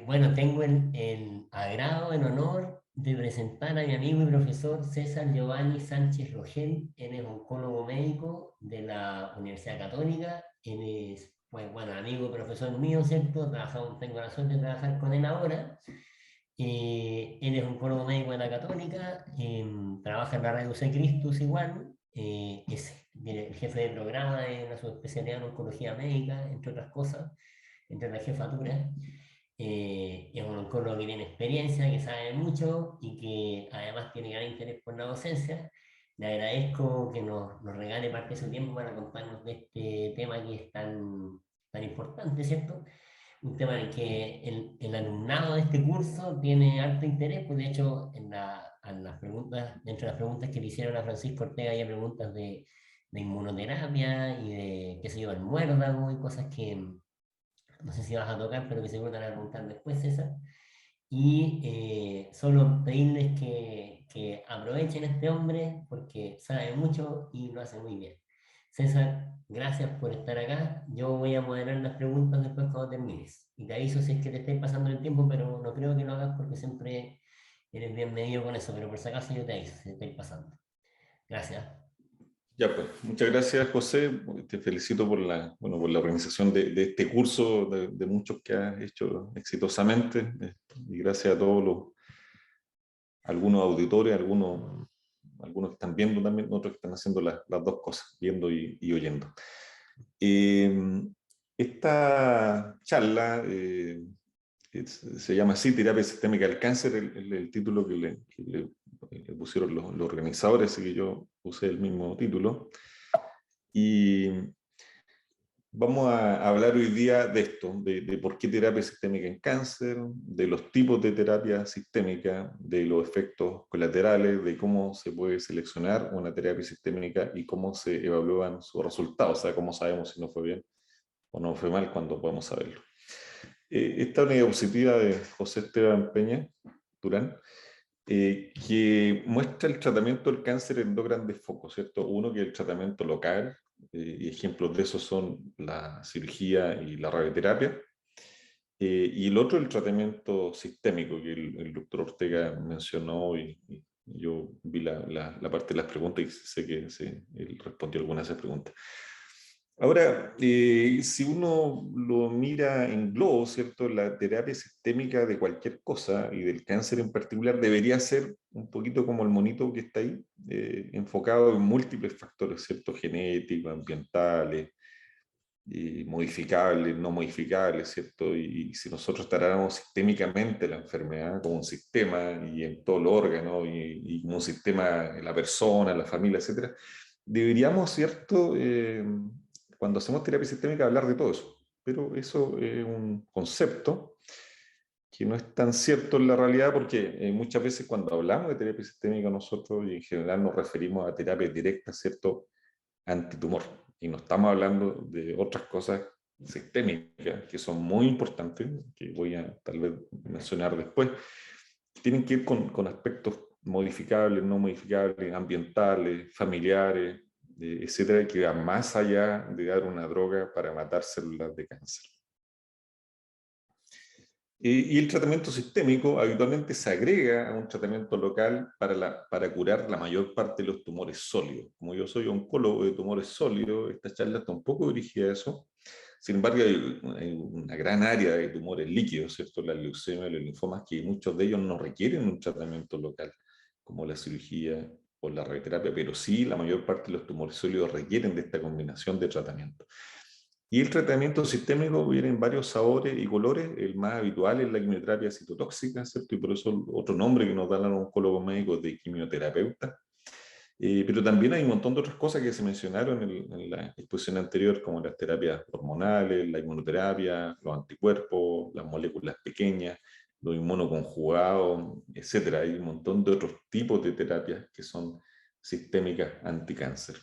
Bueno, tengo el agrado, el honor de presentar a mi amigo y profesor César Giovanni Sánchez Rogel. Él es oncólogo médico de la Universidad Católica. Él es, pues, bueno, amigo y profesor mío, ¿cierto? Tengo la suerte de trabajar con él ahora. Él es oncólogo médico de la Católica, trabaja en la Red UC Christus igual, es el jefe de programa de una subespecialidad en oncología médica, entre otras cosas, entre las jefaturas. Es un oncólogo que tiene experiencia, que sabe mucho y que además tiene gran interés por la docencia. Le agradezco que nos regale parte de su tiempo para contarnos de este tema que es tan importante, ¿cierto? Un tema en el que el alumnado de este curso tiene alto interés, pues de hecho en las preguntas, dentro de las preguntas que le hicieron a Francisco Ortega hay preguntas de inmunoterapia y de, qué sé yo, el muérdago y cosas que no sé si vas a tocar, pero que seguro te van a preguntar después, César. Y solo pedirles que aprovechen a este hombre porque sabe mucho y lo hace muy bien. César, gracias por estar acá. Yo voy a moderar las preguntas después cuando termines. Y te aviso si es que te estáis pasando el tiempo, pero no creo que lo hagas porque siempre eres bien medido con eso. Pero por si acaso yo te aviso si te estáis pasando. Gracias. Ya, pues, muchas gracias, José. Te felicito por por la organización de este curso, de muchos que has hecho exitosamente. Y gracias a todos algunos auditores, algunos que están viendo también, otros que están haciendo las dos cosas, viendo y oyendo. Esta charla se llama así, Terapia Sistémica del Cáncer, el título que le pusieron los organizadores, así que yo puse el mismo título. Y vamos a hablar hoy día de esto, de por qué terapia sistémica en cáncer, de los tipos de terapia sistémica, de los efectos colaterales, de cómo se puede seleccionar una terapia sistémica y cómo se evalúan sus resultados, o sea, cómo sabemos si no fue bien o no fue mal, cuando podemos saberlo. Esta unidad diapositiva de José Esteban Peña Durán, que muestra el tratamiento del cáncer en dos grandes focos, ¿cierto? Uno que es el tratamiento local, y ejemplos de eso son la cirugía y la radioterapia, y el otro el tratamiento sistémico, que el doctor Ortega mencionó, y yo vi la parte de las preguntas y sé que él respondió algunas de esas preguntas. Ahora, si uno lo mira en globo, ¿cierto? La terapia sistémica de cualquier cosa y del cáncer en particular debería ser un poquito como el monito que está ahí, enfocado en múltiples factores, ¿cierto? Genéticos, ambientales, modificables, no modificables, ¿cierto? Y si nosotros tratáramos sistémicamente la enfermedad como un sistema y en todo el órgano y como un sistema en la persona, en la familia, etcétera, deberíamos, ¿cierto? Cuando hacemos terapia sistémica hablar de todo eso, pero eso es un concepto que no es tan cierto en la realidad porque muchas veces cuando hablamos de terapia sistémica nosotros y en general nos referimos a terapias directas, ¿cierto? Antitumor. Y no estamos hablando de otras cosas sistémicas que son muy importantes, que voy a tal vez mencionar después, que tienen que ir con aspectos modificables, no modificables, ambientales, familiares, etcétera, que van más allá de dar una droga para matar células de cáncer. Y el tratamiento sistémico habitualmente se agrega a un tratamiento local para curar la mayor parte de los tumores sólidos. Como yo soy oncólogo de tumores sólidos, esta charla está un poco dirigida a eso. Sin embargo, hay una gran área de tumores líquidos, ¿cierto? La leucemia, los linfomas, que muchos de ellos no requieren un tratamiento local, como la cirugía o la radioterapia, pero sí la mayor parte de los tumores sólidos requieren de esta combinación de tratamientos. Y el tratamiento sistémico viene en varios sabores y colores. El más habitual es la quimioterapia citotóxica, ¿cierto? Y por eso otro nombre que nos dan los oncólogos médicos de quimioterapeuta. Pero también hay un montón de otras cosas que se mencionaron en la exposición anterior, como las terapias hormonales, la inmunoterapia, los anticuerpos, las moléculas pequeñas, los inmunoconjugados, etcétera. Hay un montón de otros tipos de terapias que son sistémicas anticáncer.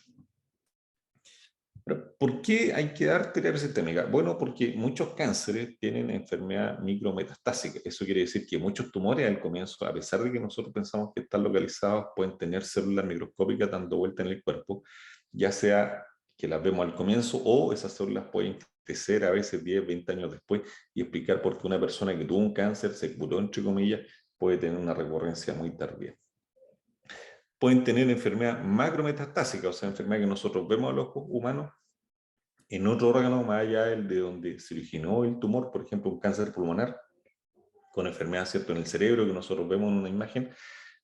¿Por qué hay que dar terapia sistémica? Bueno, porque muchos cánceres tienen enfermedad micrometastásica. Eso quiere decir que muchos tumores al comienzo, a pesar de que nosotros pensamos que están localizados, pueden tener células microscópicas dando vuelta en el cuerpo, ya sea que las vemos al comienzo o esas células pueden enaltecer a veces 10, 20 años después y explicar por qué una persona que tuvo un cáncer, se curó, entre comillas, puede tener una recurrencia muy tardía. Pueden tener enfermedad macrometastásica, o sea, enfermedad que nosotros vemos a los ojos humanos, en otro órgano más allá del de donde se originó el tumor, por ejemplo, un cáncer pulmonar, con enfermedad, ¿cierto?, en el cerebro que nosotros vemos en una imagen,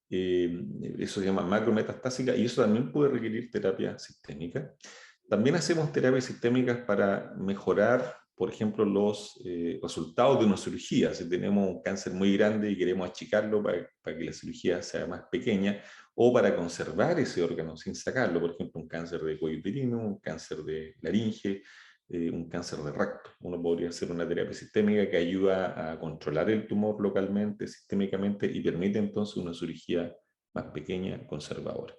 eso se llama macrometastásica y eso también puede requerir terapia sistémica. También hacemos terapias sistémicas para mejorar, por ejemplo, los resultados de una cirugía. Si tenemos un cáncer muy grande y queremos achicarlo para que la cirugía sea más pequeña, o para conservar ese órgano sin sacarlo, por ejemplo, un cáncer de cuello uterino, un cáncer de laringe, un cáncer de recto. Uno podría hacer una terapia sistémica que ayuda a controlar el tumor localmente, sistémicamente, y permite entonces una cirugía más pequeña, conservadora.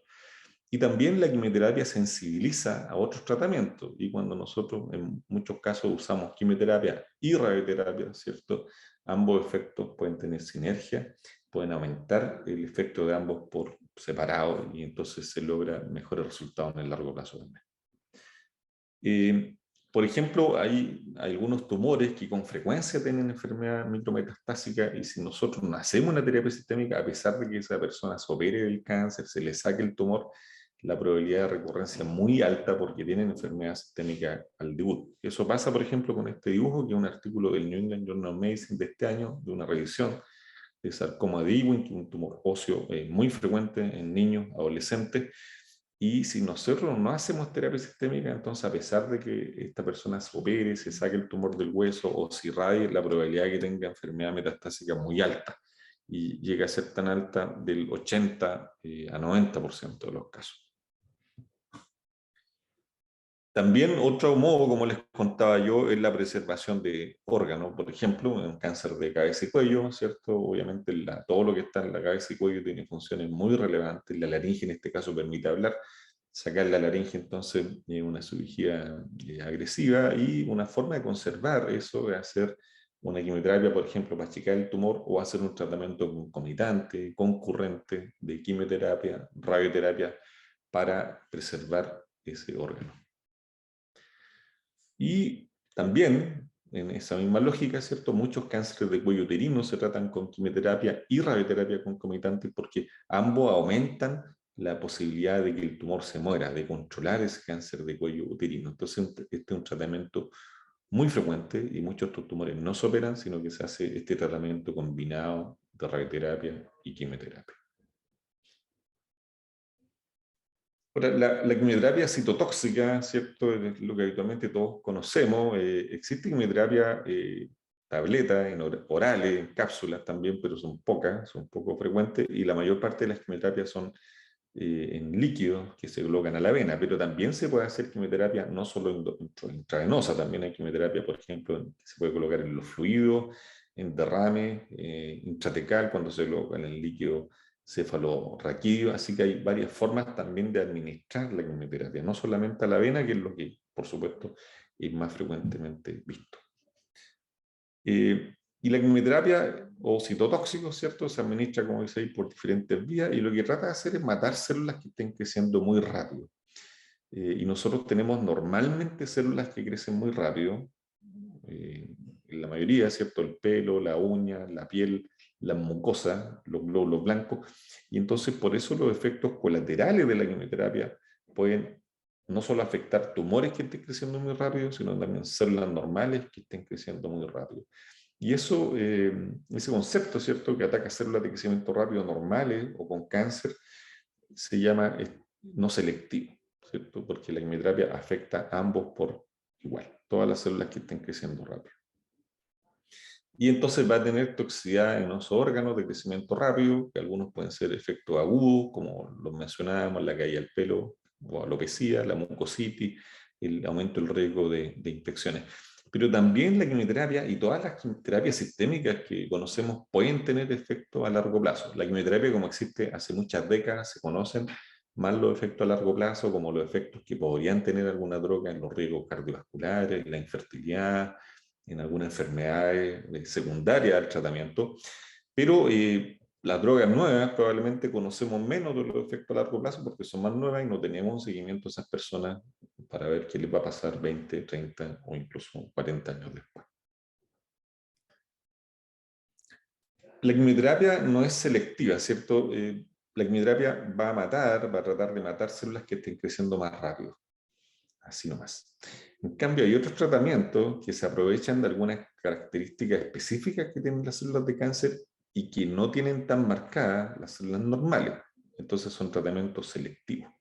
Y también la quimioterapia sensibiliza a otros tratamientos, y cuando nosotros en muchos casos usamos quimioterapia y radioterapia, ¿cierto?, ambos efectos pueden tener sinergia, pueden aumentar el efecto de ambos por separado, y entonces se logra mejores resultados en el largo plazo también. Por ejemplo, hay algunos tumores que con frecuencia tienen enfermedad micrometastásica y si nosotros no hacemos una terapia sistémica, a pesar de que esa persona se opere del cáncer, se le saque el tumor, la probabilidad de recurrencia es muy alta porque tienen enfermedad sistémica al debut. Eso pasa, por ejemplo, con este dibujo, que es un artículo del New England Journal of Medicine de este año, de una revisión de sarcoma de Ewing, que es un tumor óseo muy frecuente en niños, adolescentes. Y si nosotros no hacemos terapia sistémica, entonces a pesar de que esta persona se opere, se saque el tumor del hueso o se irradie, la probabilidad de que tenga enfermedad metastásica es muy alta y llega a ser tan alta del 80 a 90% de los casos. También otro modo, como les contaba yo, es la preservación de órganos. Por ejemplo, en cáncer de cabeza y cuello, ¿cierto? Obviamente todo lo que está en la cabeza y cuello tiene funciones muy relevantes. La laringe en este caso permite hablar. Sacar la laringe entonces es una cirugía agresiva y una forma de conservar eso es hacer una quimioterapia, por ejemplo, para achicar el tumor o hacer un tratamiento concomitante, concurrente de quimioterapia, radioterapia para preservar ese órgano. Y también, en esa misma lógica, ¿cierto?, muchos cánceres de cuello uterino se tratan con quimioterapia y radioterapia concomitante porque ambos aumentan la posibilidad de que el tumor se muera, de controlar ese cáncer de cuello uterino. Entonces, este es un tratamiento muy frecuente y muchos de estos tumores no se operan, sino que se hace este tratamiento combinado de radioterapia y quimioterapia. Ahora, la quimioterapia citotóxica, ¿cierto? Es lo que habitualmente todos conocemos. Existe quimioterapia tableta, orales, en cápsulas también, pero son pocas, son poco frecuentes, y la mayor parte de las quimioterapias son en líquidos que se colocan a la vena, pero también se puede hacer quimioterapia no solo intravenosa, también hay quimioterapia, por ejemplo, que se puede colocar en los fluidos, en derrame intratecal, cuando se coloca en el líquido cefalorraquídeo, así que hay varias formas también de administrar la quimioterapia, no solamente a la vena, que es lo que, por supuesto, es más frecuentemente visto. Y la quimioterapia o citotóxicos, ¿cierto?, se administra, como dice ahí, por diferentes vías y lo que trata de hacer es matar células que estén creciendo muy rápido. Y nosotros tenemos normalmente células que crecen muy rápido, en la mayoría, ¿cierto?, el pelo, la uña, la piel, la mucosa, los glóbulos blancos, y entonces por eso los efectos colaterales de la quimioterapia pueden no solo afectar tumores que estén creciendo muy rápido, sino también células normales que estén creciendo muy rápido. Y eso, ese concepto, ¿cierto?, que ataca células de crecimiento rápido normales o con cáncer, se llama no selectivo, ¿cierto?, porque la quimioterapia afecta a ambos por igual, todas las células que estén creciendo rápido. Y entonces va a tener toxicidad en los órganos de crecimiento rápido, que algunos pueden ser efectos agudos, como los mencionábamos, la caída del pelo, o alopecia, la mucositis, el aumento del riesgo de infecciones. Pero también la quimioterapia y todas las quimioterapias sistémicas que conocemos pueden tener efectos a largo plazo. La quimioterapia, como existe hace muchas décadas, se conocen más los efectos a largo plazo, como los efectos que podrían tener alguna droga en los riesgos cardiovasculares, la infertilidad, en algunas enfermedades secundarias al tratamiento, pero Las drogas nuevas probablemente conocemos menos de los efectos a largo plazo porque son más nuevas y no tenemos un seguimiento a esas personas para ver qué les va a pasar 20, 30 o incluso 40 años después. La quimioterapia no es selectiva, ¿cierto? La quimioterapia va a tratar de matar células que estén creciendo más rápido. Así nomás. En cambio, hay otros tratamientos que se aprovechan de algunas características específicas que tienen las células de cáncer y que no tienen tan marcadas las células normales. Entonces son tratamientos selectivos.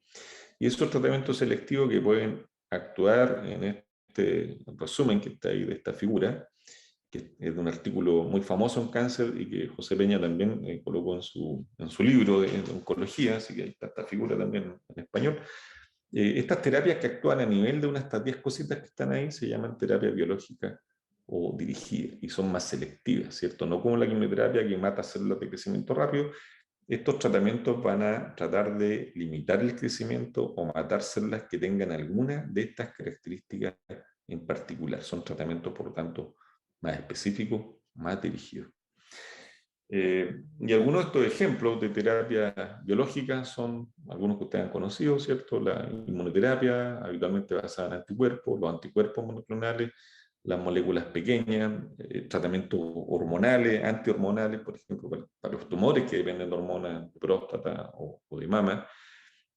Y esos tratamientos selectivos que pueden actuar en este resumen que está ahí de esta figura, que es de un artículo muy famoso en cáncer y que José Peña también colocó en su libro de oncología, así que ahí está esta figura también en español. Estas terapias que actúan a nivel de unas 10 cositas que están ahí se llaman terapia biológica o dirigida y son más selectivas, ¿cierto? No como la quimioterapia que mata células de crecimiento rápido. Estos tratamientos van a tratar de limitar el crecimiento o matar células que tengan alguna de estas características en particular. Son tratamientos, por lo tanto, más específicos, más dirigidos. Y algunos de estos ejemplos de terapia biológica son algunos que ustedes han conocido, ¿cierto? La inmunoterapia, habitualmente basada en anticuerpos, los anticuerpos monoclonales, las moléculas pequeñas, tratamientos hormonales, antihormonales, por ejemplo, para los tumores que dependen de hormonas de próstata o de mama,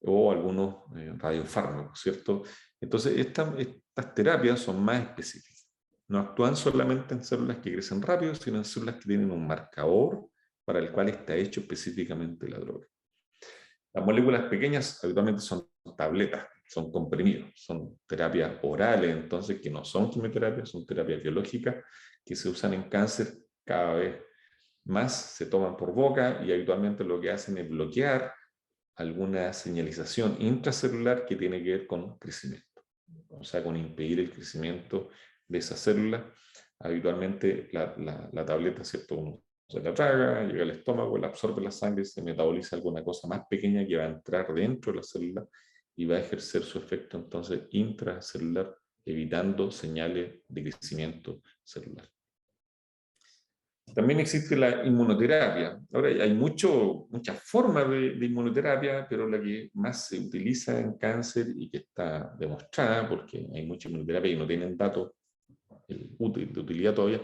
o algunos radiofármacos, ¿cierto? Entonces, estas terapias son más específicas. No actúan solamente en células que crecen rápido, sino en células que tienen un marcador para el cual está hecho específicamente la droga. Las moléculas pequeñas habitualmente son tabletas, son comprimidos, son terapias orales, entonces que no son quimioterapias, son terapias biológicas que se usan en cáncer cada vez más, se toman por boca y habitualmente lo que hacen es bloquear alguna señalización intracelular que tiene que ver con crecimiento, o sea, con impedir el crecimiento de esa célula. Habitualmente la tableta, ¿cierto? Uno se la traga, llega al estómago, la absorbe la sangre, se metaboliza alguna cosa más pequeña que va a entrar dentro de la célula y va a ejercer su efecto entonces intracelular, evitando señales de crecimiento celular. También existe la inmunoterapia. Ahora hay muchas formas de inmunoterapia, pero la que más se utiliza en cáncer y que está demostrada, porque hay mucha inmunoterapia y no tienen datos de utilidad todavía,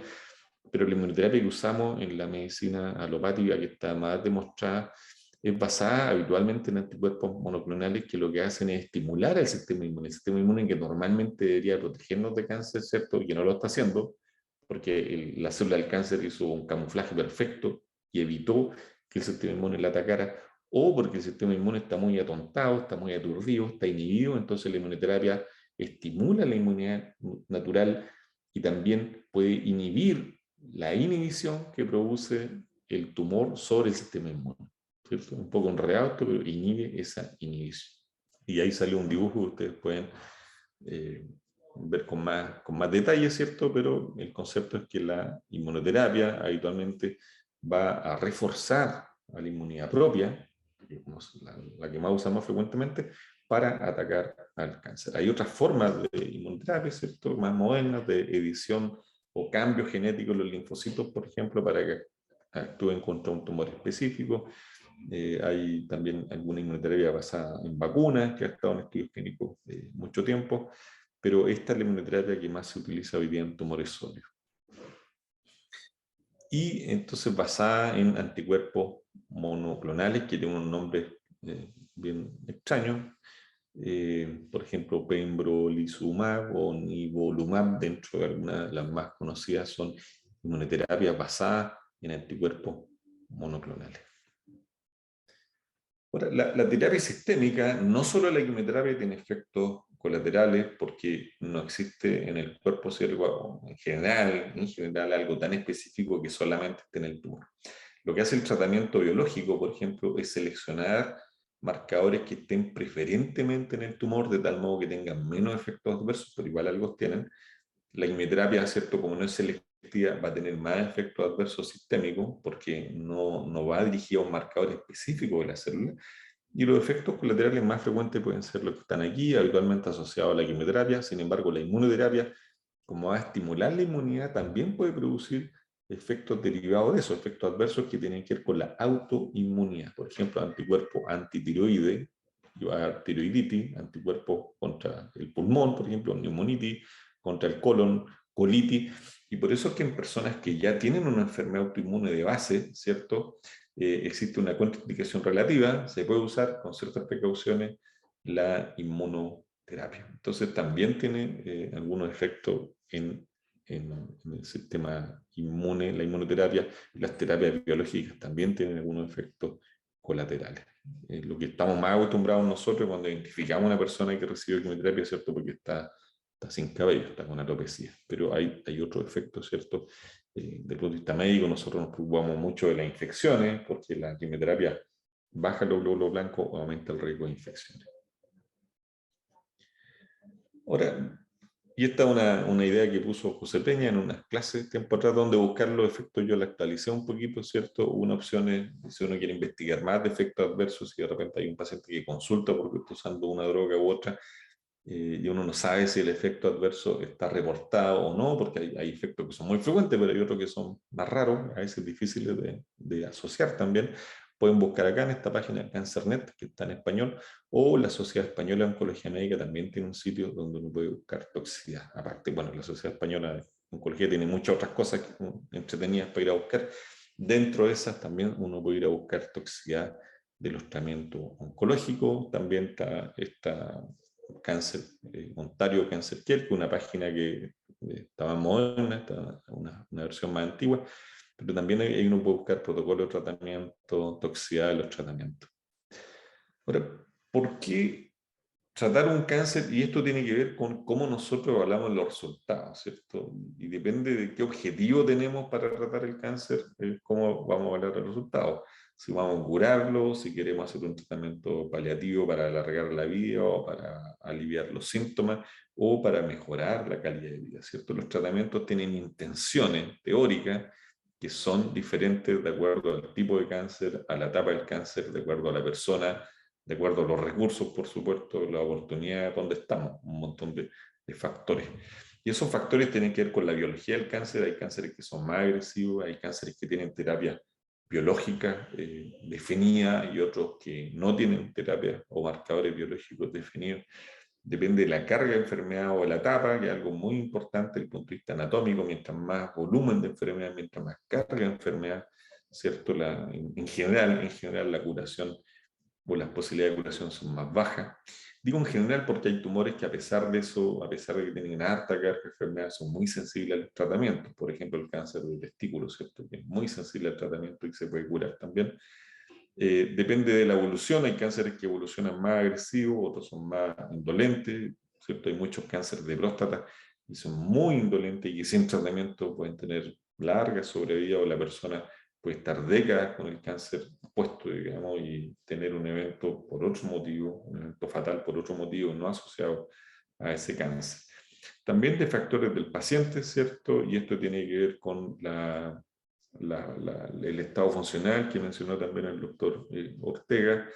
pero la inmunoterapia que usamos en la medicina alopática, que está más demostrada, es basada habitualmente en anticuerpos monoclonales que lo que hacen es estimular el sistema inmune que normalmente debería protegernos de cáncer, ¿cierto? Y que no lo está haciendo, porque la célula del cáncer hizo un camuflaje perfecto y evitó que el sistema inmune la atacara, o porque el sistema inmune está muy atontado, está muy aturdido, está inhibido, entonces la inmunoterapia estimula la inmunidad natural y también puede inhibir la inhibición que produce el tumor sobre el sistema inmune. ¿Cierto? Un poco enredado, pero inhibe esa inhibición. Y ahí salió un dibujo que ustedes pueden ver con más detalle, ¿cierto? Pero el concepto es que la inmunoterapia habitualmente va a reforzar a la inmunidad propia, la que más usamos frecuentemente, para atacar al cáncer. Hay otras formas de inmunoterapia, ¿cierto? Más modernas, de edición o cambio genético en los linfocitos, por ejemplo, para que actúen contra un tumor específico. Hay también alguna inmunoterapia basada en vacunas, que ha estado en estudios clínicos mucho tiempo, pero esta es la inmunoterapia que más se utiliza hoy día en tumores sólidos. Y entonces basada en anticuerpos monoclonales que tienen un nombre bien extraño, por ejemplo, pembrolizumab o nivolumab, dentro de algunas de las más conocidas, son inmunoterapias basadas en anticuerpos monoclonales. Ahora, la terapia sistémica, no solo la quimioterapia, tiene efectos colaterales porque no existe en el cuerpo cérvico en general algo tan específico que solamente esté en el tumor. Lo que hace el tratamiento biológico, por ejemplo, es seleccionar marcadores que estén preferentemente en el tumor de tal modo que tengan menos efectos adversos, pero igual algo tienen. La quimioterapia, ¿cierto? Como no es selectiva, va a tener más efectos adversos sistémicos porque no va dirigida a un marcador específico de la célula. Y los efectos colaterales más frecuentes pueden ser los que están aquí, habitualmente asociados a la quimioterapia. Sin embargo, la inmunoterapia, como va a estimular la inmunidad, también puede producir efectos derivados de eso, efectos adversos que tienen que ver con la autoinmunidad. Por ejemplo, anticuerpo antitiroide, tiroiditis, anticuerpos contra el pulmón, por ejemplo, neumonitis, contra el colon, colitis. Y por eso es que en personas que ya tienen una enfermedad autoinmune de base, ¿cierto? Existe una contraindicación relativa, se puede usar con ciertas precauciones la inmunoterapia. Entonces también tiene algunos efectos en el sistema inmune, la inmunoterapia y las terapias biológicas también tienen algunos efectos colaterales. Lo que estamos más acostumbrados nosotros cuando identificamos a una persona que recibe quimioterapia, ¿cierto? Porque está sin cabello, está con alopecia. Pero hay otros efectos, ¿cierto? Desde el punto de vista médico, nosotros nos preocupamos mucho de las infecciones, porque la quimioterapia baja los glóbulos blancos o aumenta el riesgo de infecciones. Ahora, y esta es una idea que puso José Peña en unas clases tiempo atrás, donde buscar los efectos, yo la actualicé un poquito, ¿cierto? Una opción es, si uno quiere investigar más de efectos adversos, si de repente hay un paciente que consulta porque está usando una droga u otra, y uno no sabe si el efecto adverso está reportado o no, porque hay efectos que son muy frecuentes, pero hay otros que son más raros, a veces difíciles de asociar también. Pueden buscar acá en esta página CancerNet, que está en español, o la Sociedad Española de Oncología Médica también tiene un sitio donde uno puede buscar toxicidad. Aparte, bueno, la Sociedad Española de Oncología tiene muchas otras cosas entretenidas para ir a buscar. Dentro de esas también uno puede ir a buscar toxicidad de los tratamientos oncológicos. También está Cáncer, Ontario Cancer Care, que es una página que estaba moderna, está una versión más antigua, pero también ahí uno puede buscar protocolo de tratamiento, toxicidad de los tratamientos. Ahora, ¿por qué tratar un cáncer? Y esto tiene que ver con cómo nosotros evaluamos los resultados, ¿cierto? Y depende de qué objetivo tenemos para tratar el cáncer, cómo vamos a evaluar el resultado. Si vamos a curarlo, si queremos hacer un tratamiento paliativo para alargar la vida o para aliviar los síntomas o para mejorar la calidad de vida, ¿cierto? Los tratamientos tienen intenciones teóricas que son diferentes de acuerdo al tipo de cáncer, a la etapa del cáncer, de acuerdo a la persona, de acuerdo a los recursos, por supuesto, la oportunidad donde estamos, un montón de factores. Y esos factores tienen que ver con la biología del cáncer. Hay cánceres que son más agresivos, hay cánceres que tienen terapia biológica definida y otros que no tienen terapia o marcadores biológicos definidos. Depende de la carga de enfermedad o de la etapa, que es algo muy importante desde el punto de vista anatómico. Mientras más volumen de enfermedad, mientras más carga de enfermedad, ¿cierto? En general la curación o las posibilidades de curación son más bajas. Digo en general porque hay tumores que a pesar de eso, a pesar de que tienen harta carga de enfermedad, son muy sensibles al tratamiento. Por ejemplo, el cáncer de testículo, ¿cierto? Que es muy sensible al tratamiento y se puede curar también. Depende de la evolución, hay cánceres que evolucionan más agresivos, otros son más indolentes, ¿cierto? Hay muchos cánceres de próstata y son muy indolentes y sin tratamiento pueden tener larga sobrevida o la persona puede estar décadas con el cáncer puesto, digamos, y tener un evento por otro motivo, un evento fatal por otro motivo no asociado a ese cáncer. También de factores del paciente, ¿cierto? Y esto tiene que ver con el estado funcional que mencionó también el doctor Ortega.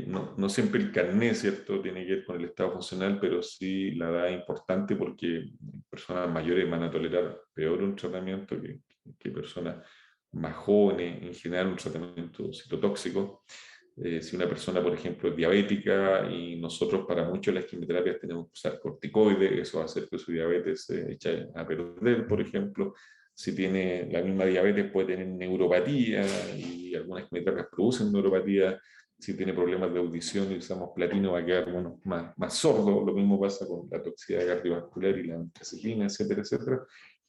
No siempre el carné, ¿cierto?, tiene que ver con el estado funcional, pero sí la edad es importante porque personas mayores van a tolerar peor un tratamiento que personas más jóvenes, en general un tratamiento citotóxico. Si una persona, por ejemplo, es diabética y nosotros para muchos las quimioterapias tenemos que usar corticoides, eso va a hacer que su diabetes se eche a perder, por ejemplo. Si tiene la misma diabetes puede tener neuropatía y algunas quimioterapias producen neuropatía. Si tiene problemas de audición y usamos platino va a quedar más sordo. Lo mismo pasa con la toxicidad cardiovascular y la antraciclina, etcétera, etcétera.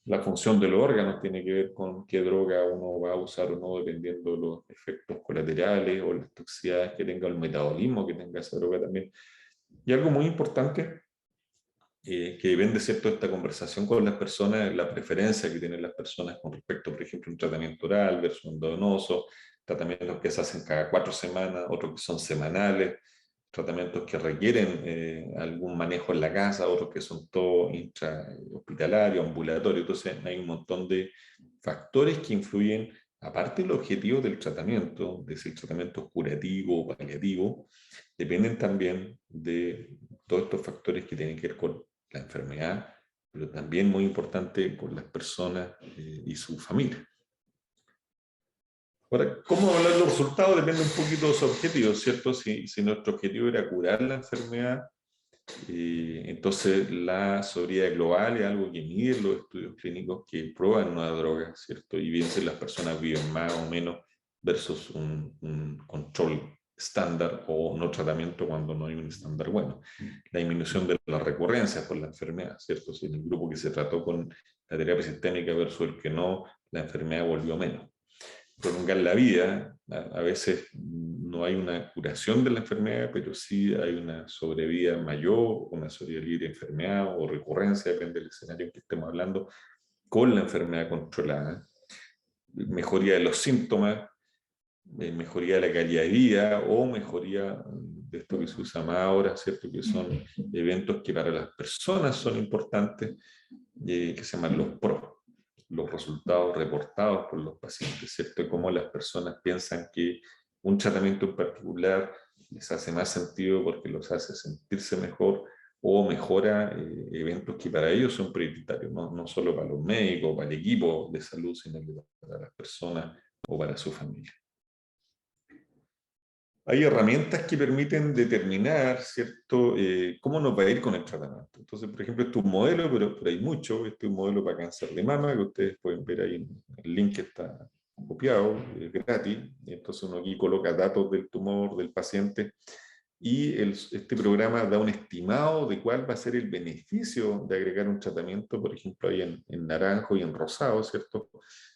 La función de los órganos tiene que ver con qué droga uno va a usar o no, dependiendo de los efectos colaterales o las toxicidades que tenga, el metabolismo que tenga esa droga también. Y algo muy importante, que depende, ¿cierto?, de esta conversación con las personas, la preferencia que tienen las personas con respecto, por ejemplo, a un tratamiento oral versus un endovenoso, tratamientos que se hacen cada 4 semanas, otros que son semanales, tratamientos que requieren algún manejo en la casa, otros que son todo intrahospitalario, ambulatorio. Entonces hay un montón de factores que influyen, aparte del objetivo del tratamiento, de si el tratamiento es curativo o paliativo, dependen también de todos estos factores que tienen que ver con la enfermedad, pero también muy importante con las personas y su familia. Ahora, ¿cómo hablar de los resultados? Depende un poquito de su objetivo, ¿cierto? Si nuestro objetivo era curar la enfermedad, entonces la sobriedad global es algo que miden los estudios clínicos que prueban una droga, ¿cierto? Y bien si las personas viven más o menos versus un control estándar o no tratamiento cuando no hay un estándar bueno. La disminución de las recurrencias por la enfermedad, ¿cierto? Si en el grupo que se trató con la terapia sistémica versus el que no, la enfermedad volvió menos. Prolongar la vida, a veces no hay una curación de la enfermedad, pero sí hay una sobrevida mayor, una sobrevida libre de enfermedad o recurrencia, depende del escenario en que estemos hablando, con la enfermedad controlada. Mejoría de los síntomas, mejoría de la calidad de vida o mejoría de esto que se usa más ahora, ¿cierto? Que son eventos que para las personas son importantes, que se llaman los PRO, los resultados reportados por los pacientes, ¿cierto? Cómo las personas piensan que un tratamiento en particular les hace más sentido porque los hace sentirse mejor o mejora eventos que para ellos son prioritarios, no solo para los médicos, para el equipo de salud, sino para las personas o para su familia. Hay herramientas que permiten determinar, ¿cierto?, cómo nos va a ir con el tratamiento. Entonces, por ejemplo, este es un modelo, pero hay mucho. Este es un modelo para cáncer de mama, que ustedes pueden ver ahí en el link que está copiado, gratis. Y entonces uno aquí coloca datos del tumor del paciente y este programa da un estimado de cuál va a ser el beneficio de agregar un tratamiento, por ejemplo, ahí en naranjo y en rosado, ¿cierto?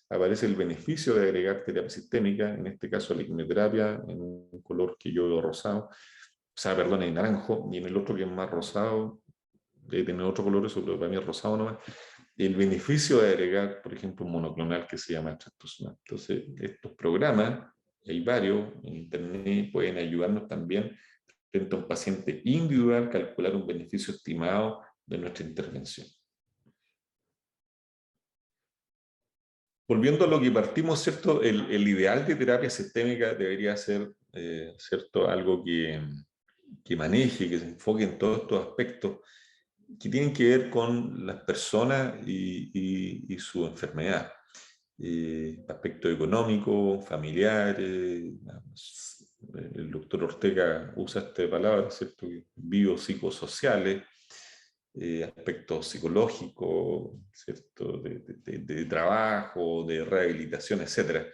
Aparece el beneficio de agregar terapia sistémica, en este caso la quimioterapia, en un color que yo veo rosado, o sea, perdón, en naranjo, y en el otro que es más rosado, debe tener otro color, eso para mí es rosado nomás, el beneficio de agregar, por ejemplo, un monoclonal que se llama trastuzumab. Entonces, estos programas, hay varios en internet, pueden ayudarnos también frente a un paciente individual, calcular un beneficio estimado de nuestra intervención. Volviendo a lo que partimos, ¿cierto? El ideal de terapia sistémica debería ser, ¿cierto?, algo que maneje, que se enfoque en todos estos aspectos que tienen que ver con las personas y su enfermedad. Aspecto económico, familiares, el doctor Ortega usa esta palabra, ¿cierto? Biopsicosociales, aspectos psicológicos, ¿cierto? De trabajo, de rehabilitación, etc.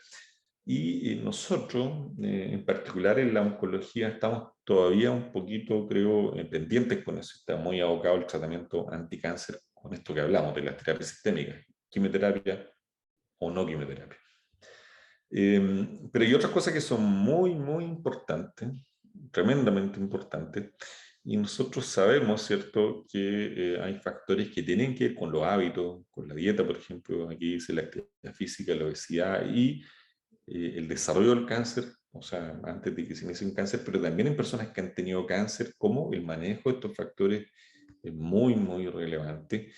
Y nosotros, en particular en la oncología, estamos todavía un poquito, creo, pendientes con eso. Está muy abocado el tratamiento anticáncer, con esto que hablamos, de las terapias sistémicas, quimioterapia o no quimioterapia. Pero hay otras cosas que son muy, muy importantes, tremendamente importantes, y nosotros sabemos, ¿cierto?, que hay factores que tienen que ver con los hábitos, con la dieta, por ejemplo, aquí dice la actividad física, la obesidad y el desarrollo del cáncer, o sea, antes de que se inicie un cáncer, pero también en personas que han tenido cáncer, como el manejo de estos factores es muy, muy relevante.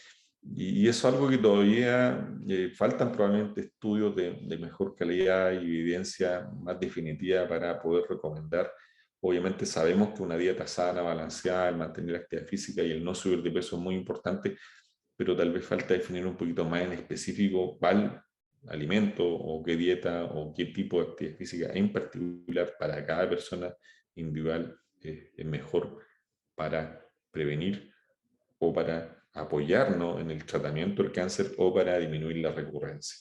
Y eso es algo que todavía faltan probablemente estudios de mejor calidad y evidencia más definitiva para poder recomendar. Obviamente sabemos que una dieta sana, balanceada, el mantener la actividad física y el no subir de peso es muy importante, pero tal vez falta definir un poquito más en específico cuál alimento o qué dieta o qué tipo de actividad física en particular para cada persona individual es mejor para prevenir o para apoyarnos en el tratamiento del cáncer o para disminuir la recurrencia.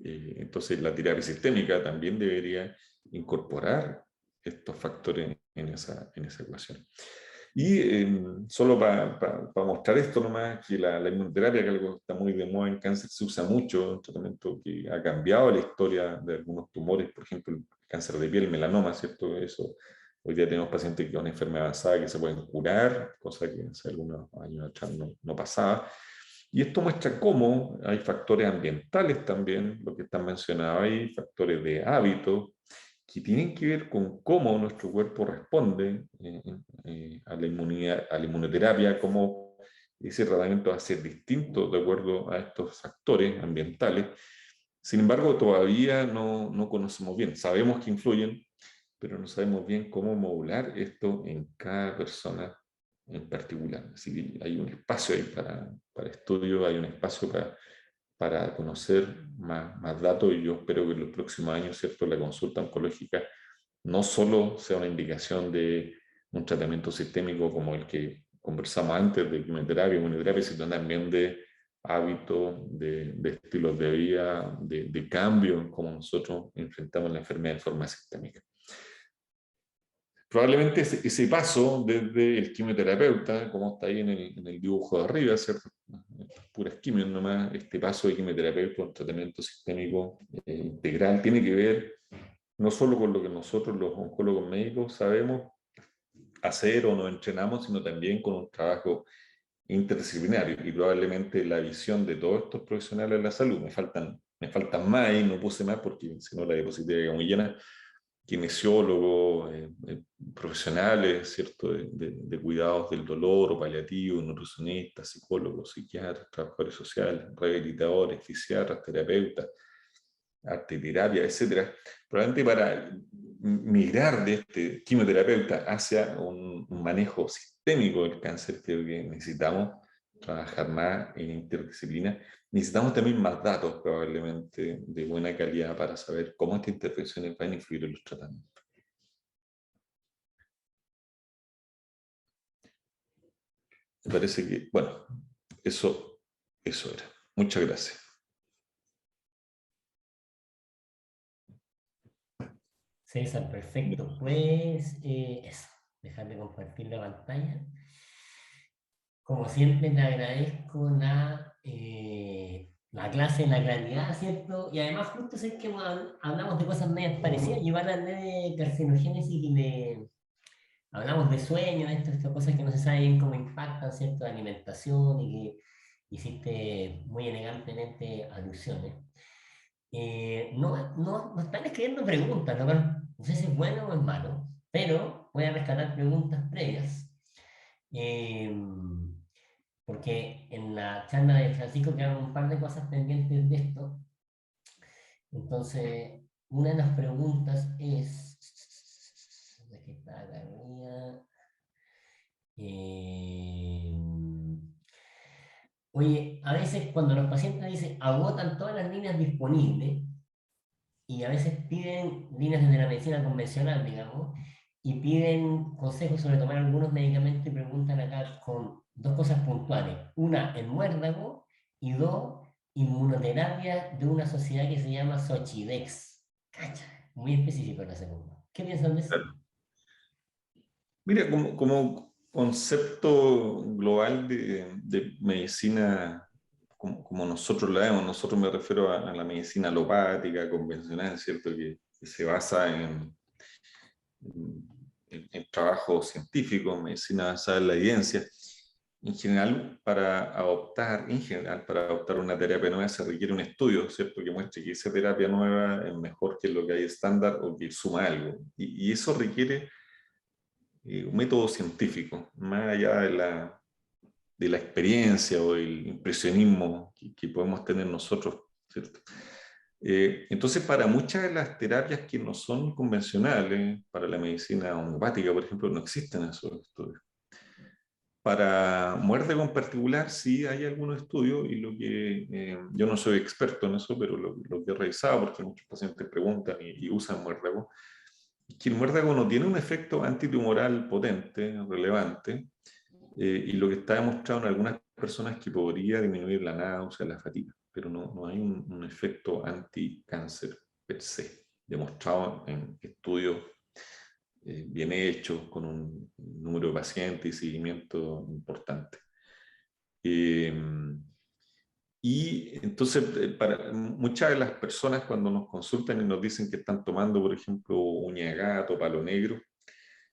Entonces la terapia sistémica también debería incorporar estos factores en esa ecuación. Y solo para mostrar esto nomás, que la inmunoterapia, que es algo que está muy de moda en cáncer, se usa mucho, un tratamiento que ha cambiado la historia de algunos tumores, por ejemplo, el cáncer de piel, el melanoma, ¿cierto? Eso, hoy día tenemos pacientes con enfermedad avanzada que se pueden curar, cosa que hace algunos años atrás no pasaba. Y esto muestra cómo hay factores ambientales también, lo que están mencionados ahí, factores de hábito, que tienen que ver con cómo nuestro cuerpo responde a la inmunidad, a la inmunoterapia, cómo ese tratamiento va a ser distinto de acuerdo a estos factores ambientales. Sin embargo, todavía no conocemos bien. Sabemos que influyen, pero no sabemos bien cómo modular esto en cada persona en particular. Así que hay un espacio ahí para estudio, hay un espacio para conocer más datos, y yo espero que en los próximos años, ¿cierto?, la consulta oncológica no solo sea una indicación de un tratamiento sistémico como el que conversamos antes de quimioterapia, inmunoterapia, sino también de hábitos, de estilos de vida, de cambio en cómo nosotros enfrentamos la enfermedad de forma sistémica. Probablemente ese paso desde el quimioterapeuta, como está ahí en el dibujo de arriba, ¿cierto?, puras quimios nomás, este paso de quimioterapeuta a un tratamiento sistémico integral tiene que ver no solo con lo que nosotros los oncólogos médicos sabemos hacer o nos entrenamos, sino también con un trabajo interdisciplinario, y probablemente la visión de todos estos profesionales de la salud. Me faltan más y no puse más porque si no la diapositiva queda muy llena. Kinesiólogos, profesionales, ¿cierto?, de cuidados del dolor o paliativos, nutricionistas, psicólogos, psiquiatras, trabajadores sociales, rehabilitadores, fisiatras, terapeutas, arte y terapia, etcétera, probablemente para migrar de este quimioterapeuta hacia un manejo sistémico del cáncer. Creo que necesitamos trabajar más en interdisciplina. Necesitamos también más datos, probablemente, de buena calidad para saber cómo estas intervenciones van a influir en los tratamientos. Me parece que, bueno, eso era. Muchas gracias. César, perfecto. Pues eso, dejar de compartir la pantalla. Como siempre, te agradezco la clase, la claridad, ¿cierto? Y además, justo sé que hablamos de cosas medias parecidas. Yo hablé de carcinogénesis hablamos de sueños, estas cosas que no se saben cómo impactan, ¿cierto? De alimentación, y que hiciste muy elegantemente alusiones. No están escribiendo preguntas, no sé si es bueno o es malo, pero voy a rescatar preguntas previas. Eh, Porque en la charla de Francisco quedaron un par de cosas pendientes de esto. Entonces, una de las preguntas es... ¿Dónde está la mía? Oye, a veces cuando los pacientes dicen agotan todas las líneas disponibles, y a veces piden líneas desde la medicina convencional, digamos, y piden consejos sobre tomar algunos medicamentos, y preguntan acá con dos cosas puntuales. Una, el muérdago, y dos, inmunoterapia de una sociedad que se llama Sochidex. Cacha, muy específico la segunda. ¿Qué piensan de eso? Mira, como concepto global de medicina, como nosotros la vemos, nosotros me refiero a la medicina alopática, convencional, ¿cierto?, que se basa en trabajo científico, medicina basada en la evidencia. En general, para adoptar una terapia nueva se requiere un estudio, ¿cierto?, que muestre que esa terapia nueva es mejor que lo que hay estándar o que suma algo. Y eso requiere un método científico, más allá de la experiencia o el impresionismo que podemos tener nosotros, ¿cierto? Entonces, para muchas de las terapias que no son convencionales, para la medicina homeopática, por ejemplo, no existen esos estudios. Para muérdago en particular, sí hay algunos estudios, y lo que yo no soy experto en eso, pero lo que he revisado, porque muchos pacientes preguntan y usan muérdago, es que el muérdago no tiene un efecto antitumoral potente, relevante, y lo que está demostrado en algunas personas es que podría disminuir la náusea, la fatiga, pero no hay un efecto anticáncer per se, demostrado en estudios bien hechos, con un número de pacientes y seguimiento importante. Y entonces, para muchas de las personas, cuando nos consultan y nos dicen que están tomando, por ejemplo, uña de gato, palo negro,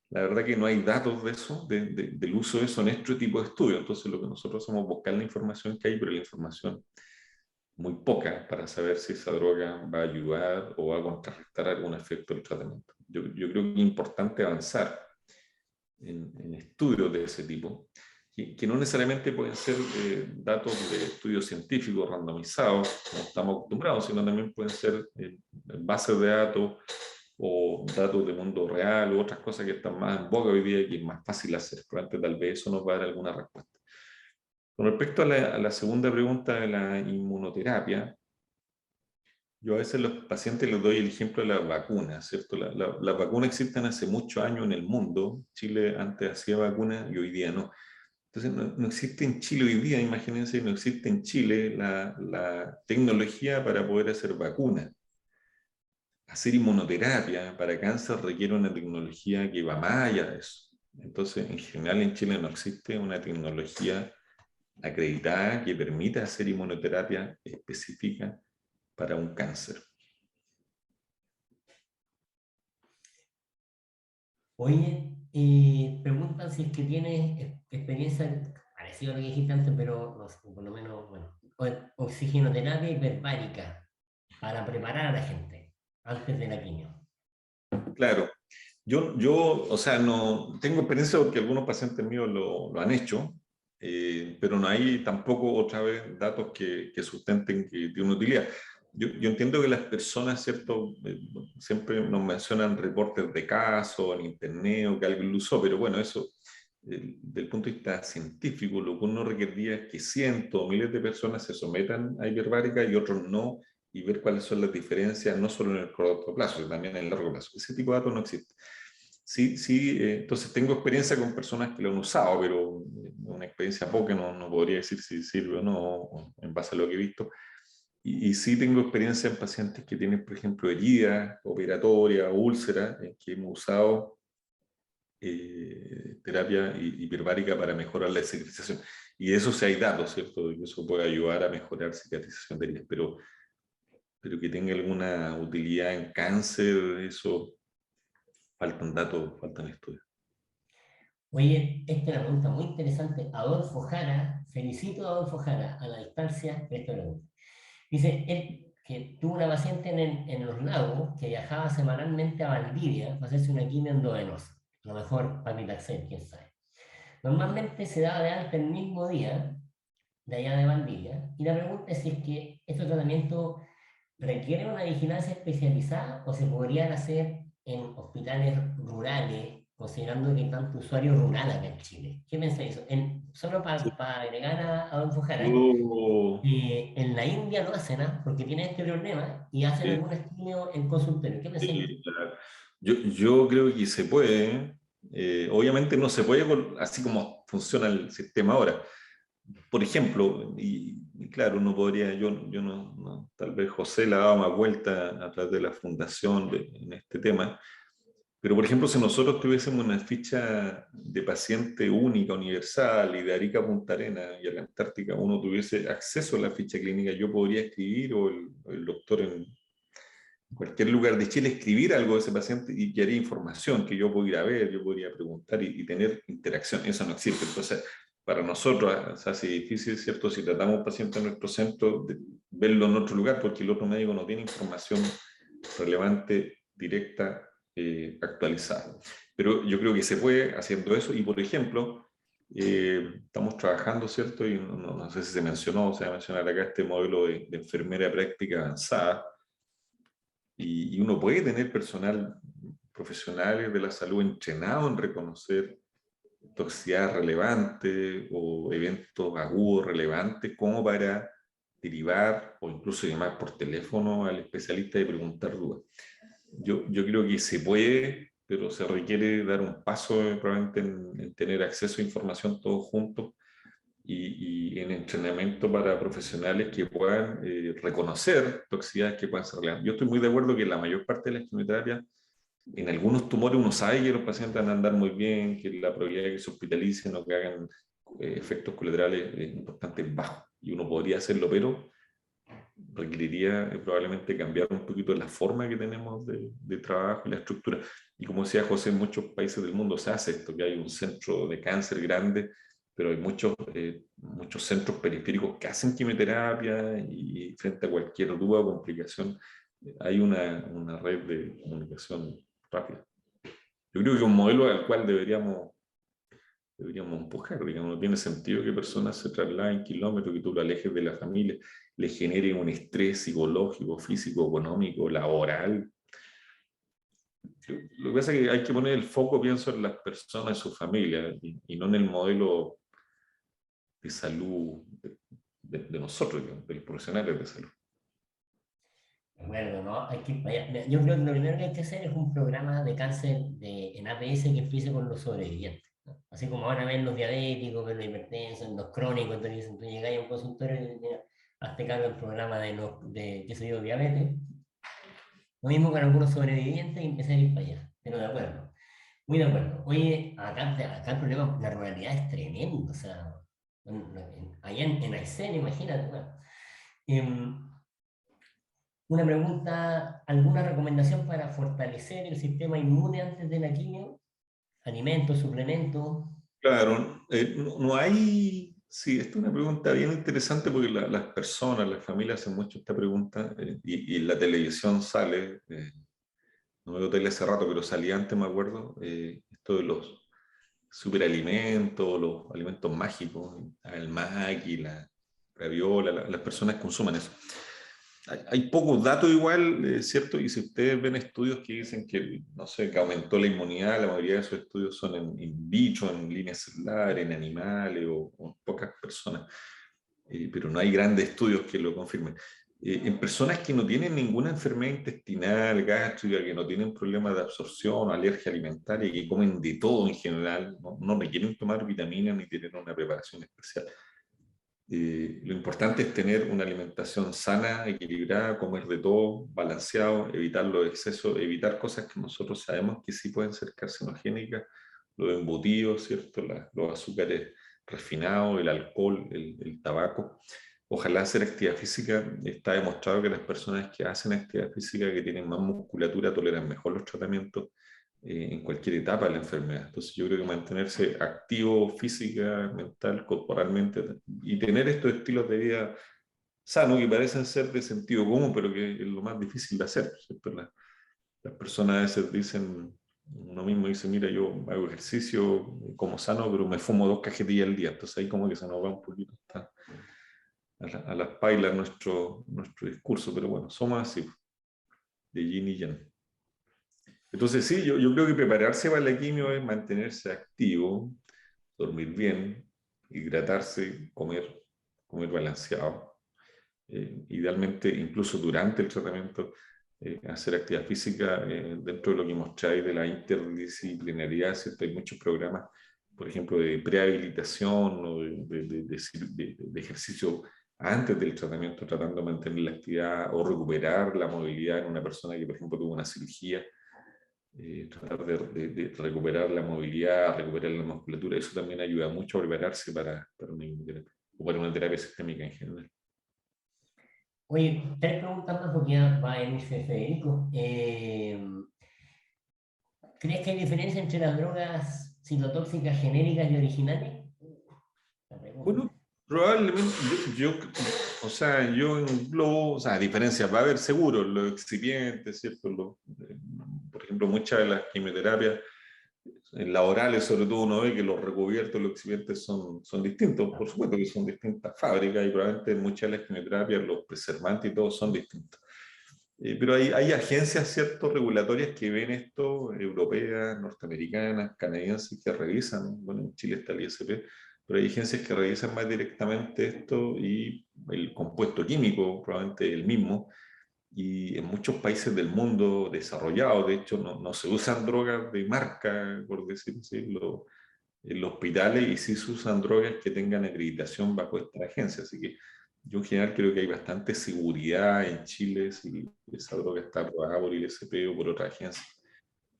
la verdad que no hay datos de eso, del uso de eso en este tipo de estudio. Entonces, lo que nosotros hacemos es buscar la información que hay, pero la información muy poca para saber si esa droga va a ayudar o va a contrarrestar algún efecto del tratamiento. Yo creo que es importante avanzar en estudios de ese tipo, que no necesariamente pueden ser datos de estudios científicos randomizados, como estamos acostumbrados, sino también pueden ser bases de datos o datos de mundo real, u otras cosas que están más en boga hoy día y que es más fácil hacer. Probablemente tal vez eso nos va a dar alguna respuesta. Con respecto a la segunda pregunta de la inmunoterapia, yo a veces a los pacientes les doy el ejemplo de las vacunas, ¿cierto? Las vacunas existen hace muchos años en el mundo. Chile antes hacía vacunas y hoy día no. Entonces no existe en Chile hoy día, imagínense, no existe en Chile la tecnología para poder hacer vacunas. Hacer inmunoterapia para cáncer requiere una tecnología que va más allá de eso. Entonces, en general en Chile no existe una tecnología acreditada que permita hacer inmunoterapia específica para un cáncer. Oye, preguntan si es que tienes experiencia, parecido a lo que dijiste antes, pero no sé, por lo menos, bueno, oxigenoterapia hiperbárica para preparar a la gente antes de la quimio. Claro, yo, o sea, no tengo experiencia porque algunos pacientes míos lo han hecho, pero no hay tampoco otra vez datos que sustenten que tiene una utilidad. Yo entiendo que las personas, ¿cierto? Siempre nos mencionan reportes de casos en internet o que alguien lo usó, pero bueno, eso, del punto de vista científico, lo que uno requeriría es que cientos o miles de personas se sometan a hiperbárica y otros no, y ver cuáles son las diferencias, no solo en el corto plazo, sino también en el largo plazo. Ese tipo de datos no existe. Sí, sí, entonces tengo experiencia con personas que lo han usado, pero una experiencia poca, no podría decir si sirve o no, en base a lo que he visto. Y sí tengo experiencia en pacientes que tienen, por ejemplo, heridas operatorias, úlceras, que hemos usado terapia hiperbárica para mejorar la cicatrización. Y de eso sí hay datos, ¿cierto? Y eso puede ayudar a mejorar cicatrización de heridas, pero que tenga alguna utilidad en cáncer, eso faltan datos, faltan estudios. Oye, esta es una pregunta muy interesante. Adolfo Jara, felicito a Adolfo Jara a la distancia de esta pregunta. Dice, él que tuvo una paciente en Los Lagos que viajaba semanalmente a Valdivia para hacerse una quimio endovenosa. A lo mejor paclitaxel, quién sabe. Normalmente se daba de alta el mismo día de allá de Valdivia. Y la pregunta es si es que este tratamiento requiere una vigilancia especializada o se podrían hacer en hospitales rurales, considerando que hay tanto usuario rural acá en Chile. ¿Qué pensáis eso? Solo para agregar a Adolfo Jara, Yo, en la India lo hacen, ¿ah? Porque tienen este problema y hacen sí, algún estudio en consultorio. ¿Qué pensáis? sí, claro. Yo creo que se puede. Obviamente no se puede así como funciona el sistema ahora. Por ejemplo, y claro, uno podría, yo tal vez José le ha dado más vuelta a través de la fundación en este tema, pero por ejemplo, si nosotros tuviésemos una ficha de paciente única, universal, y de Arica a Punta Arenas y a la Antártica uno tuviese acceso a la ficha clínica, yo podría escribir, o el doctor en cualquier lugar de Chile, escribir algo de ese paciente y que haría información que yo podría ver, yo podría preguntar y tener interacción. Eso no existe. Entonces, para nosotros se hace difícil, ¿cierto? Si tratamos a un paciente en nuestro centro, verlo en otro lugar, porque el otro médico no tiene información relevante, directa, actualizada. Pero yo creo que se puede haciendo eso. Y, por ejemplo, estamos trabajando, ¿cierto? Y no sé si se mencionó, se va a mencionar acá este modelo de enfermera práctica avanzada, y uno puede tener personal profesionales de la salud entrenado en reconocer toxicidad relevante o eventos agudos relevantes como para derivar o incluso llamar por teléfono al especialista y preguntar dudas. Yo creo que se puede, pero se requiere dar un paso probablemente en tener acceso a información todos juntos y en entrenamiento para profesionales que puedan reconocer toxicidades que puedan ser relevantes. Yo estoy muy de acuerdo que la mayor parte de la quimioterapia, en algunos tumores uno sabe que los pacientes van a andar muy bien, que la probabilidad de que se hospitalicen o que hagan efectos colaterales importantes es bajo, y uno podría hacerlo, pero requeriría probablemente cambiar un poquito la forma que tenemos de trabajo y la estructura. Y como decía José, en muchos países del mundo se hace esto, que hay un centro de cáncer grande, pero hay muchos centros periféricos que hacen quimioterapia, y frente a cualquier duda o complicación hay una red de comunicación rápida. Yo creo que es un modelo al cual deberíamos empujar. Digamos, no tiene sentido que personas se trasladen kilómetros, que tú lo alejes de la familia, le genere un estrés psicológico, físico, económico, laboral. Lo que pasa es que hay que poner el foco, pienso, en las personas y su familia, y no en el modelo de salud de nosotros, digamos, de los profesionales de salud. De acuerdo, ¿no? Hay que, yo creo que lo primero que hay que hacer es un programa de cáncer en APS que empiece con los sobrevivientes, ¿no? Así como van a ver los diabéticos, ver los hipertensos, los crónicos, entonces dicen, tú llegas a un consultorio y mira, hazte cargo del programa de qué sé yo, diabetes. Lo mismo con algunos sobrevivientes y empezar a ir para allá. Pero de acuerdo, muy de acuerdo. Oye, acá el problema, la ruralidad es tremendo, o sea, allá en Aysén, imagínate, bueno. Em, una pregunta, ¿alguna recomendación para fortalecer el sistema inmune antes de la quimio? ¿Alimentos, suplementos? Claro, no hay, sí, esta es una pregunta bien interesante porque las personas, las familias hacen mucho esta pregunta, y en la televisión sale, no veo tele hace rato, pero salía antes, me acuerdo, esto de los superalimentos, los alimentos mágicos, el maqui, la graviola, las personas consumen eso. Hay pocos datos igual, ¿cierto? Y si ustedes ven estudios que dicen que, no sé, que aumentó la inmunidad, la mayoría de esos estudios son in vitro, en líneas celulares, en animales o en pocas personas. Pero no hay grandes estudios que lo confirmen. En personas que no tienen ninguna enfermedad intestinal, gástrica, que no tienen problemas de absorción, alergia alimentaria, que comen de todo en general, no requieren tomar vitaminas ni tener una preparación especial. Lo importante es tener una alimentación sana, equilibrada, comer de todo, balanceado, evitar los excesos, evitar cosas que nosotros sabemos que sí pueden ser carcinogénicas, los embutidos, ¿cierto? Los azúcares refinados, el alcohol, el tabaco. Ojalá hacer actividad física. Está demostrado que las personas que hacen actividad física, que tienen más musculatura, toleran mejor los tratamientos en cualquier etapa de la enfermedad. Entonces yo creo que mantenerse activo física, mental, corporalmente, y tener estos estilos de vida sanos que parecen ser de sentido común, pero que es lo más difícil de hacer, ¿cierto? Las personas a veces dicen, uno mismo dice, mira, yo hago ejercicio, como sano, pero me fumo 2 cajetillas al día, entonces ahí como que se nos va un poquito a las pailas nuestro discurso, pero bueno, somos así, de yin y yang. Entonces sí, yo creo que prepararse para la quimio es mantenerse activo, dormir bien, hidratarse, comer balanceado. Idealmente, incluso durante el tratamiento, hacer actividad física dentro de lo que mostráis de la interdisciplinariedad, ¿cierto? Hay muchos programas, por ejemplo, de prehabilitación o de ejercicio antes del tratamiento, tratando de mantener la actividad o recuperar la movilidad en una persona que, por ejemplo, tuvo una cirugía. Tratar de recuperar la movilidad, recuperar la musculatura, eso también ayuda mucho a prepararse para una inmunoterapia o para una terapia sistémica en general. Oye, tres preguntas más porque ya va a irse Federico. ¿Crees que hay diferencia entre las drogas citotóxicas genéricas y originales? La pregunta. Bueno, probablemente o sea, yo englobo, o sea, diferencias va a haber seguro, los excipientes, ¿cierto? Por ejemplo, muchas de las quimioterapias en laborales, sobre todo, uno ve que los recubiertos, los excipientes son distintos, por supuesto que son distintas fábricas y probablemente en muchas de las quimioterapias los preservantes y todo son distintos. Pero hay agencias, ¿cierto?, regulatorias que ven esto, europeas, norteamericanas, canadienses, que revisan, bueno, en Chile está el ISP, pero hay agencias que revisan más directamente esto y el compuesto químico, probablemente el mismo, y en muchos países del mundo desarrollado, de hecho, no se usan drogas de marca, por decirlo así, en los hospitales, y sí se usan drogas que tengan acreditación bajo esta agencia, así que yo en general creo que hay bastante seguridad en Chile si esa droga está aprobada por el ISP o por otra agencia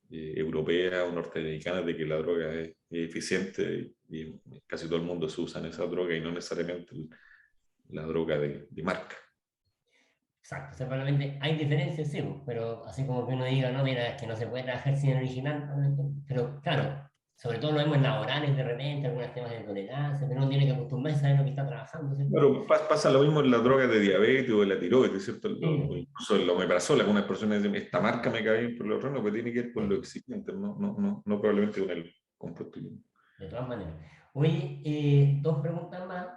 europea o norteamericana de que la droga es eficiente y casi todo el mundo se usa en esa droga y no necesariamente la droga de marca. Exacto, o sea, probablemente hay diferencias, sí, pero así como que uno diga, no, mira, es que no se puede trabajar sin el original, pero claro, sobre todo lo vemos en laborales de repente, algunos temas de tolerancia, pero uno tiene que acostumbrarse a saber lo que está trabajando, ¿cierto? Claro, pasa lo mismo en la droga de diabetes o de la tiroides, ¿cierto? Sí, Incluso el omeprazol, algunas personas dicen, esta marca me cae bien por lo otro, no, pero tiene que ver con lo exigente, no probablemente con el compuesto químico. de todas maneras. Oye, dos preguntas más.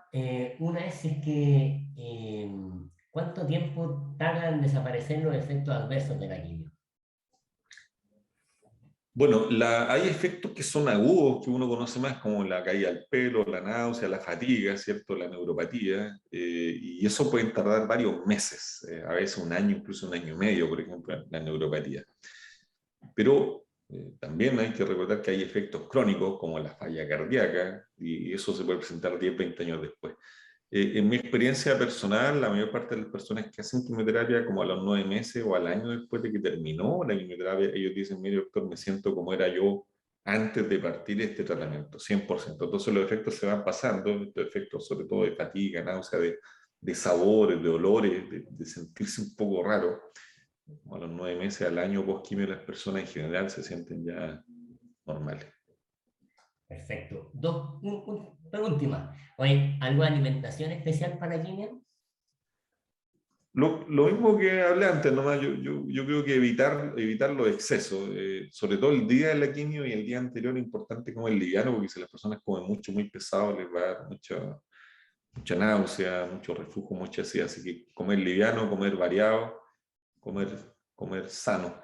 Una es si es que, ¿cuánto tiempo tardan en desaparecer los efectos adversos de la quimio? Bueno, hay efectos que son agudos, que uno conoce más, como la caída del pelo, la náusea, la fatiga, ¿cierto? La neuropatía, y eso pueden tardar varios meses, a veces un año, incluso un año y medio, por ejemplo, la neuropatía. Pero también hay que recordar que hay efectos crónicos, como la falla cardíaca, y eso se puede presentar 10, 20 años después. En mi experiencia personal, la mayor parte de las personas que hacen quimioterapia, como a los 9 meses o al año después de que terminó la quimioterapia, ellos dicen, mire doctor, me siento como era yo antes de partir este tratamiento, 100%. Entonces los efectos se van pasando, estos efectos sobre todo de fatiga, náusea, de sabores, de olores, de sentirse un poco raro. Como a los 9 meses al año post-quimio, las personas en general se sienten ya normales. Perfecto. Penúltima. Oye, ¿algo de alimentación especial para la quimio? Lo mismo que hablé antes, nomás yo creo que evitar los excesos, sobre todo el día de la quimio y el día anterior, es importante comer liviano, porque si las personas comen mucho, muy pesado, les va a dar mucha náusea, mucho reflujo, mucha acidez. Así que comer liviano, comer variado, comer, comer sano.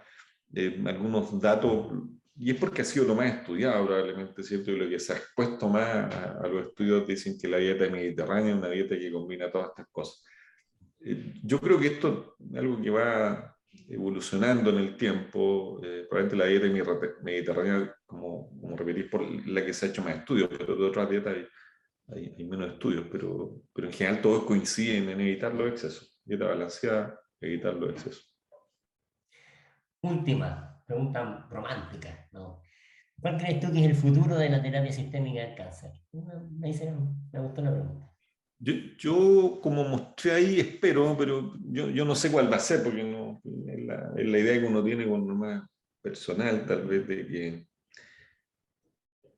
Algunos datos, y es porque ha sido lo más estudiado probablemente, ¿cierto? Y lo que se ha expuesto más a los estudios dicen que la dieta mediterránea es una dieta que combina todas estas cosas. Yo creo que esto es algo que va evolucionando en el tiempo. Probablemente la dieta mediterránea, como repetís, por la que se ha hecho más estudios, pero de otras dietas hay menos estudios, pero en general todos coinciden en evitar los excesos. Dieta balanceada, evitar los excesos. Última, pregunta romántica, ¿no? ¿Cuál crees tú que es el futuro de la terapia sistémica del cáncer? Me gustó la pregunta. Yo, como mostré ahí, espero, pero yo no sé cuál va a ser, porque no, es la idea que uno tiene con uno más personal, tal vez, de que,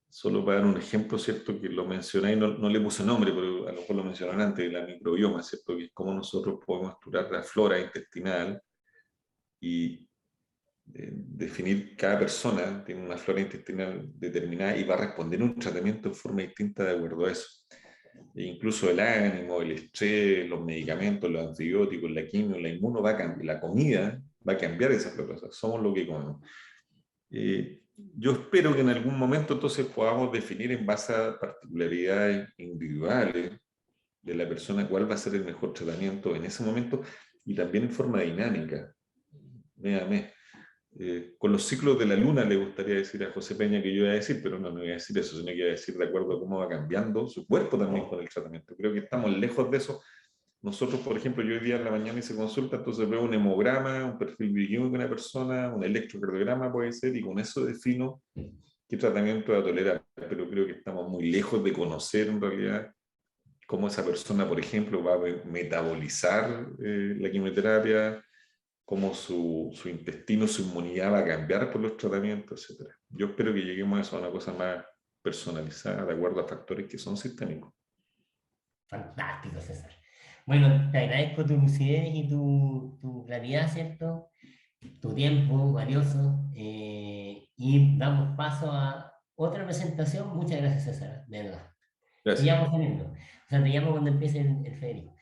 solo para dar un ejemplo, ¿cierto? Que lo mencioné y no le puse nombre, pero a lo mejor lo mencionaron antes, la microbioma, ¿cierto? Que es cómo nosotros podemos estudiar la flora intestinal y definir cada persona, tiene una flora intestinal determinada y va a responder un tratamiento en forma distinta de acuerdo a eso. E incluso el ánimo, el estrés, los medicamentos, los antibióticos, la quimio, la inmuno, va a cambiar, la comida va a cambiar esa flora, o sea, somos lo que comemos. Yo espero que en algún momento entonces podamos definir en base a particularidades individuales de la persona cuál va a ser el mejor tratamiento en ese momento y también en forma dinámica, mes a mes. Con los ciclos de la luna le gustaría decir a José Peña que yo iba a decir, pero no voy a decir eso, sino que iba a decir de acuerdo a cómo va cambiando su cuerpo también con el tratamiento. Creo que estamos lejos de eso. Nosotros, por ejemplo, yo hoy día en la mañana hice consulta, entonces veo un hemograma, un perfil bioquímico de una persona, un electrocardiograma puede ser, y con eso defino qué tratamiento va a tolerar. Pero creo que estamos muy lejos de conocer en realidad cómo esa persona, por ejemplo, va a metabolizar la quimioterapia, cómo su intestino, su inmunidad va a cambiar por los tratamientos, etcétera. Yo espero que lleguemos a eso, a una cosa más personalizada, de acuerdo a factores que son sistémicos. Fantástico, César. Bueno, te agradezco tu lucidez y tu claridad, ¿cierto? Tu tiempo valioso. Y damos paso a otra presentación. Muchas gracias, César, de verdad. Te Gracias. llamo saliendo. O sea, te llamo cuando empiece el Federico.